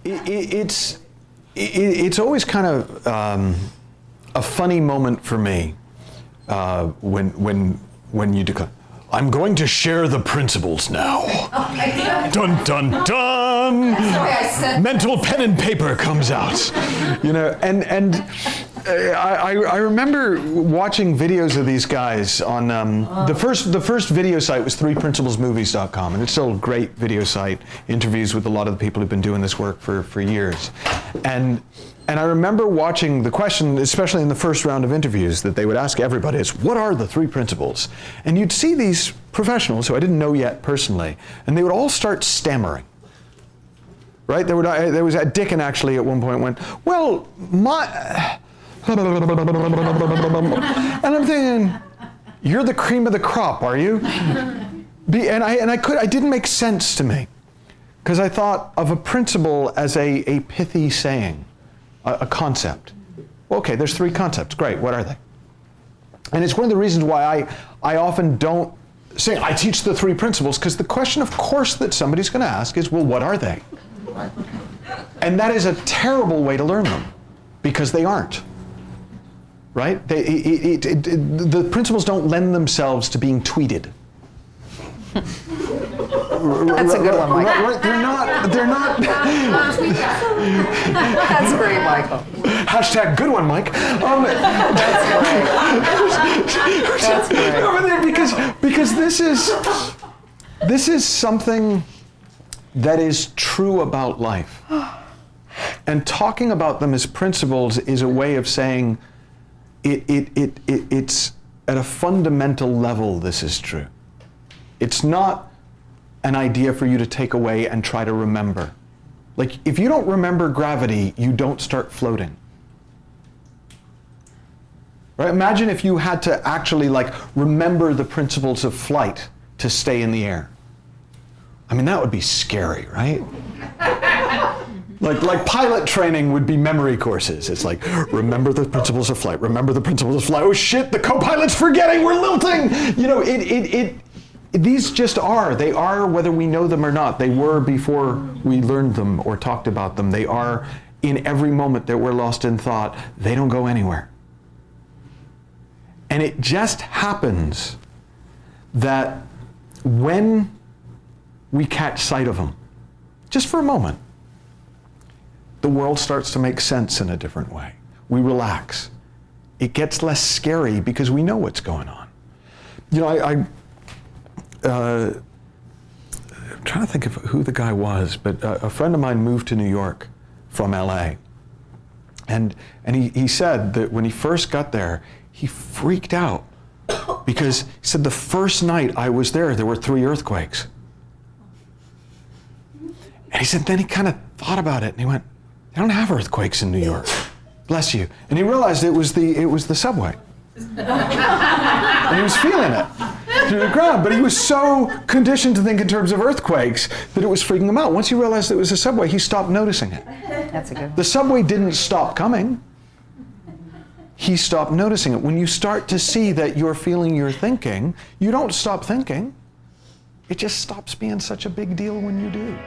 it's always kind of a funny moment for me when you declare, I'm going to share the principles now. Dun, dun, dun. That's the way I said Mental pen and paper comes out. You know, and I remember watching videos of these guys on the first video site was 3principlesmovies.com, and it's still a great video site, interviews with a lot of the people who've been doing this work for years. And I remember watching the question, especially in the first round of interviews, that they would ask everybody is, what are the 3 principles? And you'd see these professionals who I didn't know yet personally, and they would all start stammering. Right? There was Dickon actually at one point went, well, my... And I'm thinking, you're the cream of the crop, are you? It didn't make sense to me, because I thought of a principle as a pithy saying, a concept. Okay, there's 3 concepts, great, what are they? And it's one of the reasons why I often don't say, I teach the 3 principles, because the question, of course, that somebody's going to ask is, well, what are they? And that is a terrible way to learn them, because they aren't. Right? The principles don't lend themselves to being tweeted. That's a good one, Mike. Right? They're not. That's great, Michael. Hashtag good one, Mike. That's great. Because this is something that is true about life. And talking about them as principles is a way of saying it's at a fundamental level this is true. It's not an idea for you to take away and try to remember. Like, if you don't remember gravity, you don't start floating. Right? Imagine if you had to actually remember the principles of flight to stay in the air. I mean, that would be scary, right? Like pilot training would be memory courses. It's like, remember the principles of flight, remember the principles of flight. Oh shit, the co-pilot's forgetting, we're lilting! You know, these just are. They are whether we know them or not. They were before we learned them or talked about them. They are in every moment that we're lost in thought. They don't go anywhere. And it just happens that when we catch sight of them, just for a moment, the world starts to make sense in a different way. We relax. It gets less scary because we know what's going on. You know, I'm trying to think of who the guy was, but a friend of mine moved to New York from LA. And he said that when he first got there, he freaked out because he said the first night I was there were 3 earthquakes. And he said then he kind of thought about it and he went, they don't have earthquakes in New York. Bless you. And he realized it was the subway. And he was feeling it through the ground, but he was so conditioned to think in terms of earthquakes that it was freaking him out. Once he realized it was a subway, he stopped noticing it. That's a good one. The subway didn't stop coming. He stopped noticing it. When you start to see that you're feeling your thinking, you don't stop thinking. It just stops being such a big deal when you do.